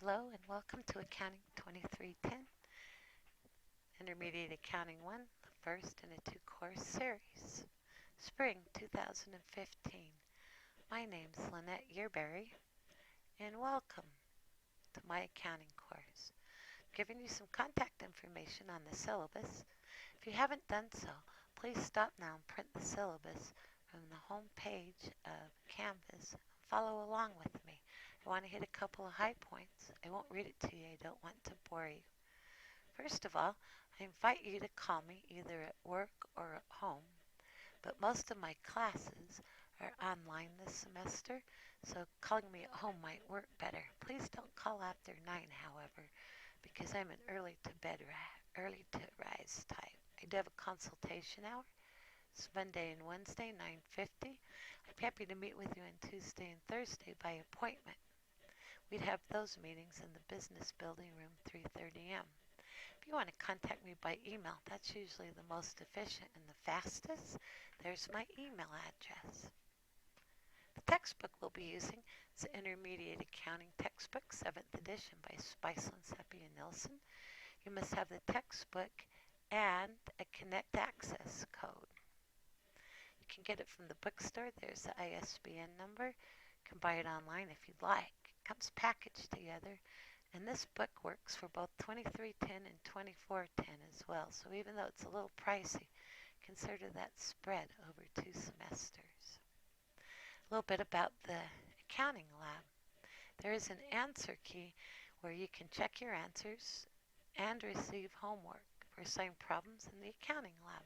Hello and welcome to Accounting 2310, Intermediate Accounting 1, the first in a two-course series, Spring 2015. My name's Lynette Yearberry, and welcome to my accounting course. I'm giving you some contact information on the syllabus. If you haven't done so, please stop now and print the syllabus from the home page of Canvas. Follow along with me. I want to hit a couple of high points. I won't read it to you. I don't want to bore you. First of all, I invite you to call me either at work or at home, but most of my classes are online this semester, so calling me at home might work better. Please don't call after 9, however, because I'm an early to rise type. I do have a consultation hour. It's Monday and Wednesday, 9:50. I'm happy to meet with you on Tuesday and Thursday by appointment. We'd have those meetings in the business building room, 3:30 a.m. If you want to contact me by email, that's usually the most efficient and the fastest. There's my email address. The textbook we'll be using is the Intermediate Accounting Textbook, 7th edition by Spiceland, Seppi, and Nilsson. You must have the textbook and a Connect Access code. You can get it from the bookstore. There's the ISBN number. You can buy it online if you'd like. It comes packaged together, and this book works for both 2310 and 2410 as well. So even though it's a little pricey, consider that spread over 2 semesters. A little bit about the accounting lab. There is an answer key where you can check your answers and receive homework for assigned problems in the accounting lab.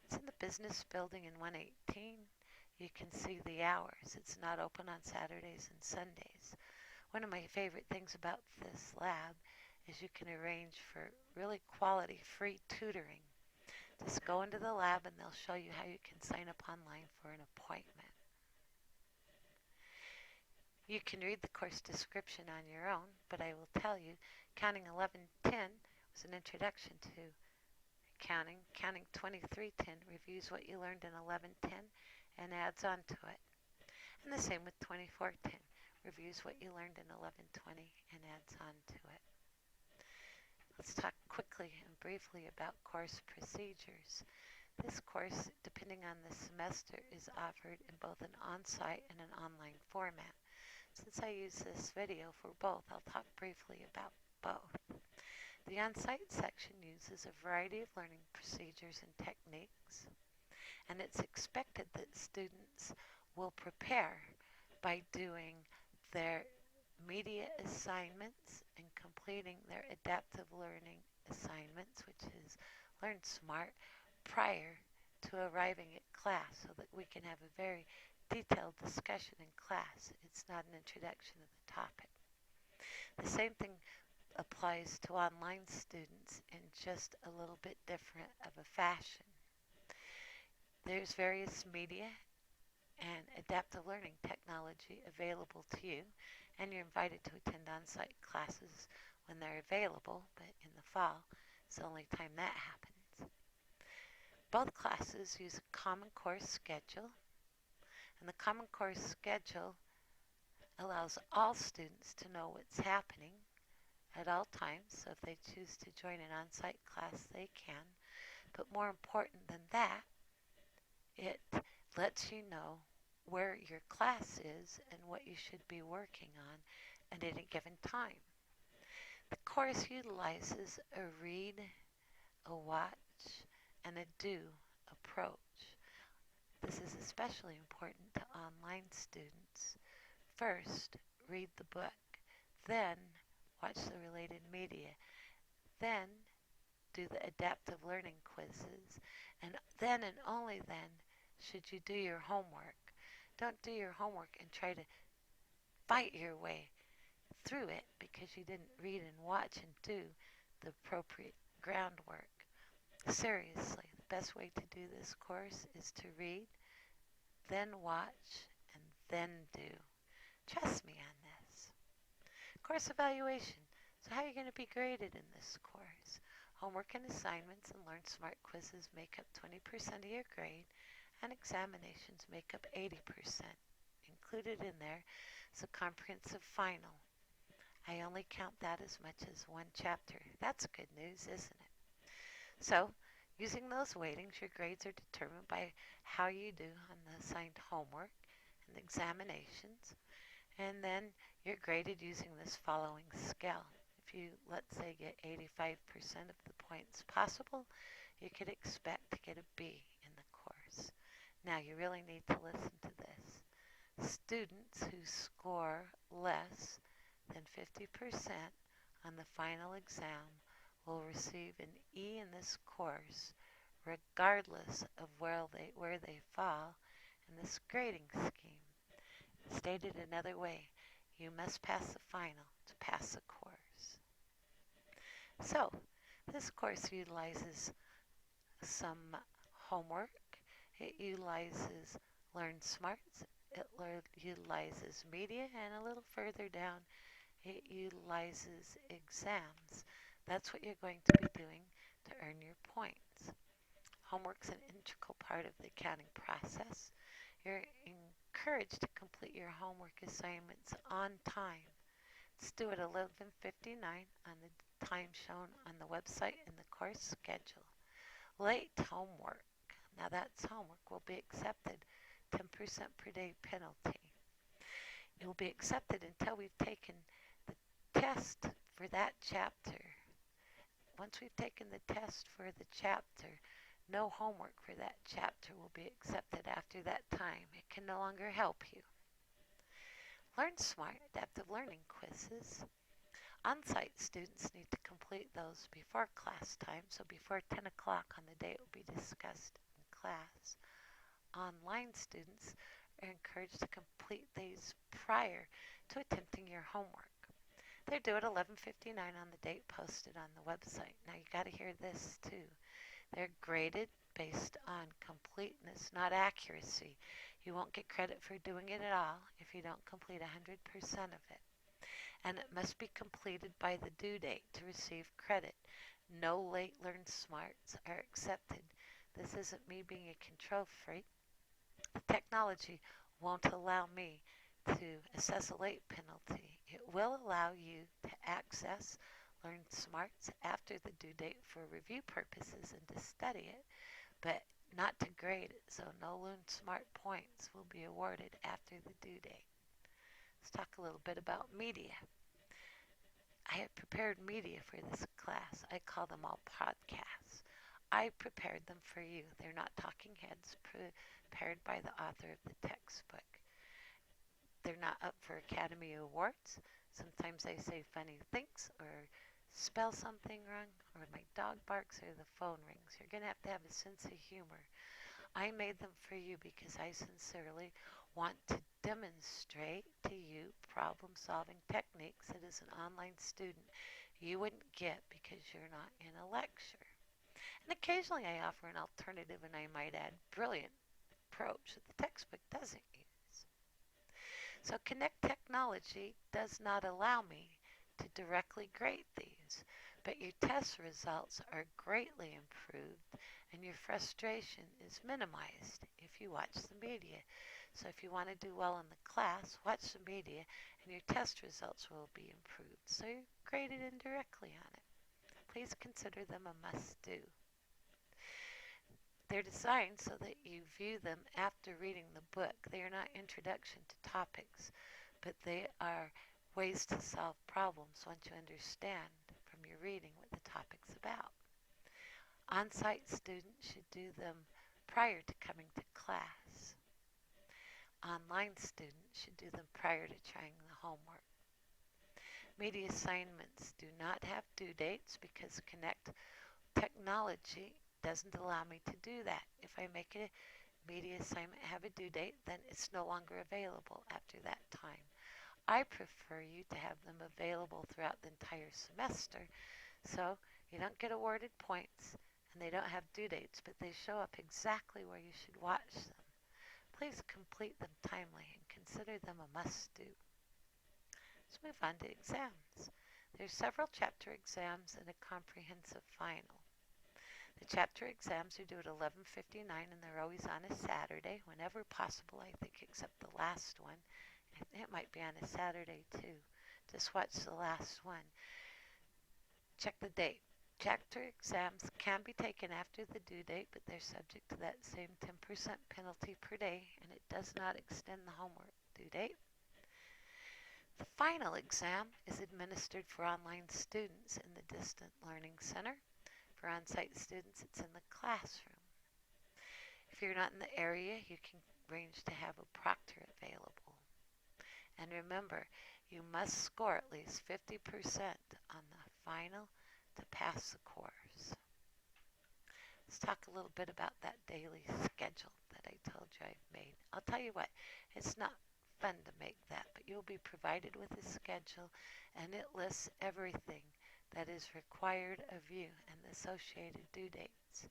It's in the business building in 118. You can see the hours. It's not open on Saturdays and Sundays. One of my favorite things about this lab is you can arrange for really quality free tutoring. Just go into the lab and they'll show you how you can sign up online for an appointment. You can read the course description on your own, but I will tell you, Accounting 1110 was an introduction to accounting. Accounting 2310 reviews what you learned in 1110 and adds on to it. And the same with 2410, reviews what you learned in 1120 and adds on to it. Let's talk quickly and briefly about course procedures. This course, depending on the semester, is offered in both an on-site and an online format. Since I use this video for both, I'll talk briefly about both. The on-site section uses a variety of learning procedures and techniques, and it's expected that students will prepare by doing their media assignments and completing their adaptive learning assignments, which is Learn Smart, prior to arriving at class so that we can have a very detailed discussion in class. It's not an introduction of the topic. The same thing applies to online students in just a little bit different of a fashion. There's various media and adaptive learning technology available to you, and you're invited to attend on-site classes when they're available, but in the fall is the only time that happens. Both classes use a common course schedule, and the common course schedule allows all students to know what's happening at all times, so if they choose to join an on-site class, they can. But more important than that, it lets you know where your class is and what you should be working on at any given time. The course utilizes a read, a watch, and a do approach. This is especially important to online students. First, read the book, then watch the related media, then do the adaptive learning quizzes, and then and only then should you do your homework. Don't do your homework and try to fight your way through it because you didn't read and watch and do the appropriate groundwork. Seriously, the best way to do this course is to read, then watch, and then do. Trust me on this. Course evaluation. So how are you going to be graded in this course? Homework and assignments and Learn Smart quizzes make up 20% of your grade, and examinations make up 80%. Included in there is a comprehensive final. I only count that as much as one chapter. That's good news, isn't it? So, using those weightings, your grades are determined by how you do on the assigned homework and examinations, and then you're graded using this following scale. If you, let's say, get 85% of the points possible, you could expect to get a B in the course. Now, you really need to listen to this. Students who score less than 50% on the final exam will receive an E in this course regardless of where they fall in this grading scheme. Stated another way, you must pass the final to pass the course. So, this course utilizes some homework. It utilizes Learn Smarts. It utilizes media, and a little further down, it utilizes exams. That's what you're going to be doing to earn your points. Homework's an integral part of the accounting process. You're encouraged to complete your homework assignments on time. It's due at 11:59 on the time shown on the website in the course schedule. Late homework, now that's homework, will be accepted. 10% per day penalty. It will be accepted until we've taken the test for that chapter. Once we've taken the test for the chapter, no homework for that chapter will be accepted after that time. It can no longer help you. Learn Smart Adaptive Learning Quizzes. On-site students need to complete those before class time, so before 10 o'clock on the day it will be discussed in class. Online students are encouraged to complete these prior to attempting your homework. They're due at 11:59 on the date posted on the website. Now you got to hear this too. They're graded based on completeness, not accuracy. You won't get credit for doing it at all if you don't complete 100% of it. And it must be completed by the due date to receive credit. No late Learn Smarts are accepted. This isn't me being a control freak. The technology won't allow me to assess a late penalty. It will allow you to access Learn Smarts after the due date for review purposes and to study it, but not to grade it, so no Learn Smart points will be awarded after the due date. Let's talk a little bit about media. I have prepared media for this class. I call them all podcasts. I prepared them for you. They're not talking heads prepared by the author of the textbook. They're not up for Academy Awards. Sometimes I say funny things or spell something wrong, or my dog barks or the phone rings. You're going to have a sense of humor. I made them for you because I sincerely want to demonstrate to you problem-solving techniques that as an online student you wouldn't get because you're not in a lecture. And occasionally I offer an alternative, and I might add brilliant approach that the textbook doesn't use. So Connect Technology does not allow me to directly grade these, but your test results are greatly improved and your frustration is minimized if you watch the media. So if you want to do well in the class, watch the media and your test results will be improved. So you're graded indirectly on it. Please consider them a must-do. They're designed so that you view them after reading the book. They are not introduction to topics, but they are ways to solve problems once you understand from your reading what the topic's about. On-site students should do them prior to coming to class. Online students should do them prior to trying the homework. Media assignments do not have due dates because Connect Technology doesn't allow me to do that. If I make a media assignment have a due date, then it's no longer available after that time. I prefer you to have them available throughout the entire semester, so you don't get awarded points and they don't have due dates, but they show up exactly where you should watch them. Please complete them timely and consider them a must-do. Let's move on to exams. There's several chapter exams and a comprehensive final. The chapter exams are due at 11:59 and they're always on a Saturday, whenever possible, I think, except the last one. It might be on a Saturday too. Just watch the last one. Check the date. Chapter exams can be taken after the due date, but they're subject to that same 10% penalty per day, and it does not extend the homework due date. The final exam is administered for online students in the Distant Learning Center. For on-site students, it's in the classroom. If you're not in the area, you can arrange to have a proctor available. And remember, you must score at least 50% on the final to pass the course. Let's talk a little bit about that daily schedule that I told you I've made. I'll tell you what, it's not fun to make that, but you'll be provided with a schedule, and it lists everything that is required of you and the associated due dates.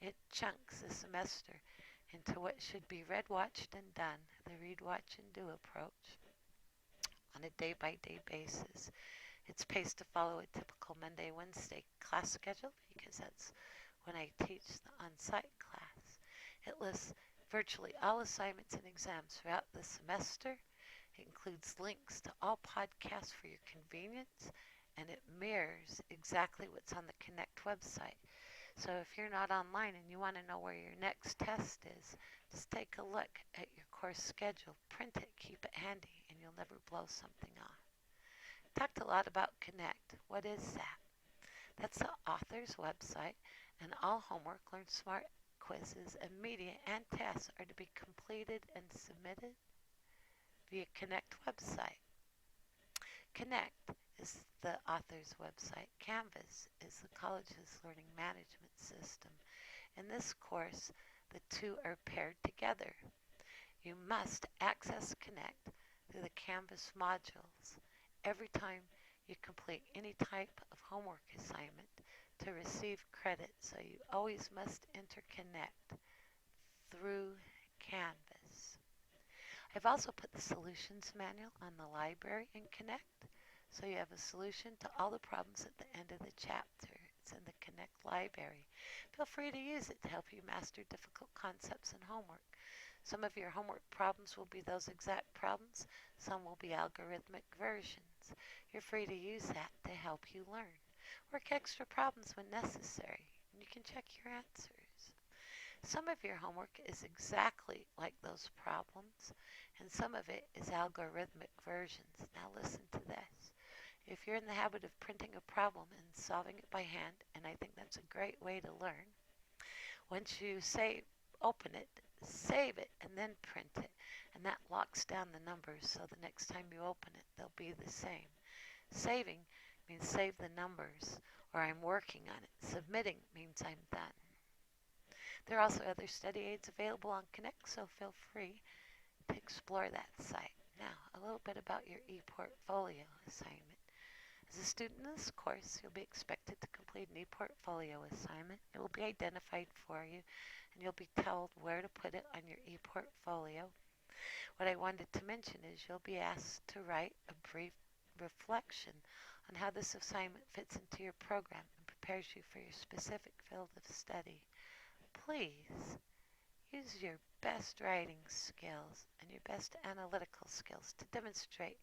It chunks the semester into what should be read, watched, and done, the read, watch, and do approach, on a day-by-day basis. It's paced to follow a typical Monday, Wednesday class schedule because that's when I teach the on-site class. It lists virtually all assignments and exams throughout the semester. It includes links to all podcasts for your convenience, and it mirrors exactly what's on the Connect website. So if you're not online and you want to know where your next test is, just take a look at your course schedule, print it, keep it handy, and you'll never blow something off. Talked a lot about Connect. What is that? That's the author's website, and all homework, Learn Smart quizzes, and media and tests are to be completed and submitted via Connect website. Connect is the author's website. Canvas is the college's learning management system. In this course, the two are paired together. You must access Connect through the Canvas modules every time you complete any type of homework assignment to receive credit, so you always must interconnect through Canvas. I've also put the solutions manual on the library in Connect, so you have a solution to all the problems at the end of the chapter. It's in the Connect library. Feel free to use it to help you master difficult concepts in homework. Some of your homework problems will be those exact problems. Some will be algorithmic versions. You're free to use that to help you learn. Work extra problems when necessary, and you can check your answers. Some of your homework is exactly like those problems, and some of it is algorithmic versions. Now listen to this. If you're in the habit of printing a problem and solving it by hand, and I think that's a great way to learn, once you open it, save it, and then print it, and that locks down the numbers, so the next time you open it, they'll be the same. Saving means save the numbers, or I'm working on it. Submitting means I'm done. There are also other study aids available on Connect, so feel free to explore that site. Now, a little bit about your ePortfolio assignment. As a student in this course, you'll be expected to complete an ePortfolio assignment. It will be identified for you, and you'll be told where to put it on your ePortfolio. What I wanted to mention is you'll be asked to write a brief reflection on how this assignment fits into your program and prepares you for your specific field of study. Please use your best writing skills and your best analytical skills to demonstrate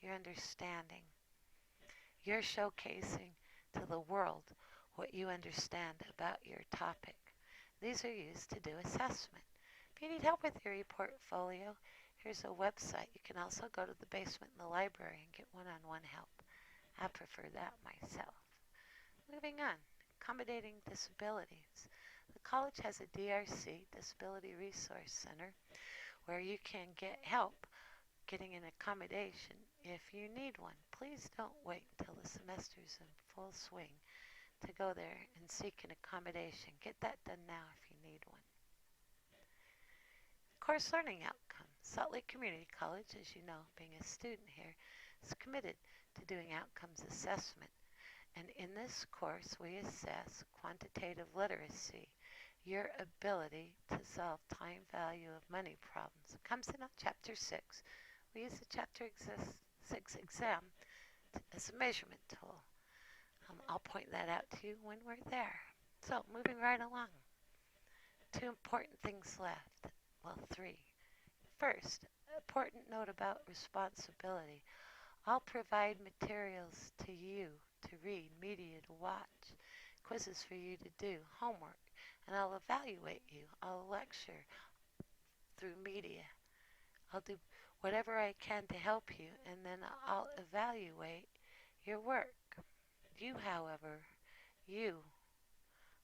your understanding. You're showcasing to the world what you understand about your topic. These are used to do assessment. If you need help with your ePortfolio, here's a website. You can also go to the basement in the library and get one-on-one help. I prefer that myself. Moving on, accommodating disabilities. The college has a DRC, Disability Resource Center, where you can get help getting an accommodation if you need one. Please don't wait until the semester's in full swing to go there and seek an accommodation. Get that done now if you need one. Course learning outcomes. Salt Lake Community College, as you know, being a student here, is committed to doing outcomes assessment. And in this course, we assess quantitative literacy, your ability to solve time value of money problems. It comes in on Chapter 6. We use the Chapter 6 exam as a measurement tool. I'll point that out to you when we're there. So, moving right along. 2 important things left. Well, 3. First, important note about responsibility. I'll provide materials to you to read, media to watch, quizzes for you to do, homework, and I'll evaluate you. I'll lecture through media. I'll do whatever I can to help you, and then I'll evaluate your work. You, however, you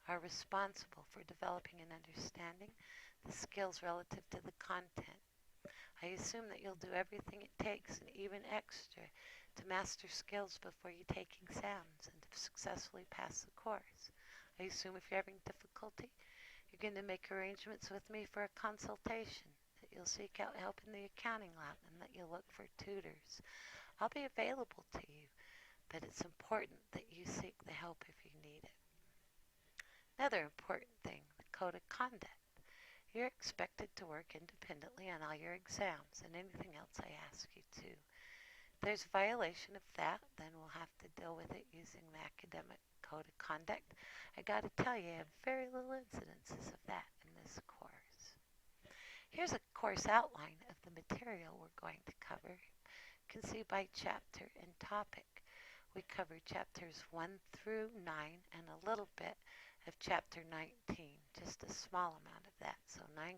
are responsible for developing and understanding the skills relative to the content. I assume that you'll do everything it takes and even extra to master skills before you take exams and to successfully pass the course. I assume if you're having difficulty, you're going to make arrangements with me for a consultation, that you'll seek out help in the accounting lab, and that you'll look for tutors. I'll be available to you, but it's important that you seek the help if you need it. Another important thing, the code of conduct. You're expected to work independently on all your exams and anything else I ask you to. If there's a violation of that, then we'll have to deal with it using the academic code of conduct. I gotta tell you, I have very little incidences of that in this course. Here's a course outline of the material we're going to cover. You can see by chapter and topic. We covered chapters 1 through 9 and a little bit of chapter 19, just a small amount of that, so 9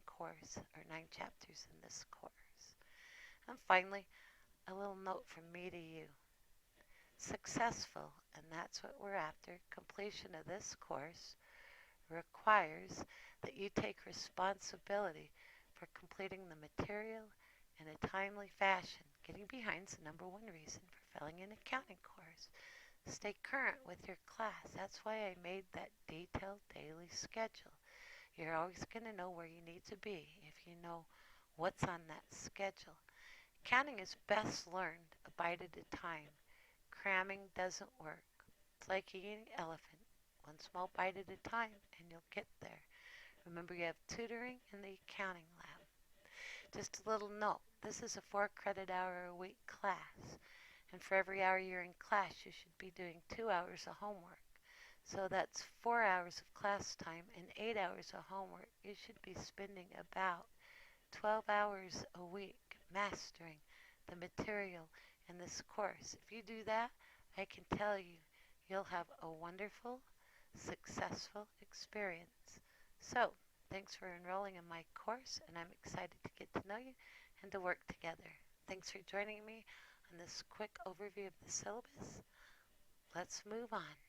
chapters in this course. And finally, a little note from me to you. Successful, and that's what we're after, completion of this course requires that you take responsibility for completing the material in a timely fashion. Getting behind is the #1 reason for failing an accounting course. Stay current with your class. That's why I made that detailed daily schedule. You're always going to know where you need to be if you know what's on that schedule. Counting is best learned a bite at a time. Cramming doesn't work. It's like eating an elephant, one small bite at a time, and you'll get there. Remember, you have tutoring in the accounting lab. Just a little note, this is a 4-credit-hour-a-week class. And for every hour you're in class, you should be doing 2 hours of homework. So that's 4 hours of class time and 8 hours of homework. You should be spending about 12 hours a week mastering the material in this course. If you do that, I can tell you, you'll have a wonderful, successful experience. So, thanks for enrolling in my course, and I'm excited to get to know you and to work together. Thanks for joining me on this quick overview of the syllabus. Let's move on.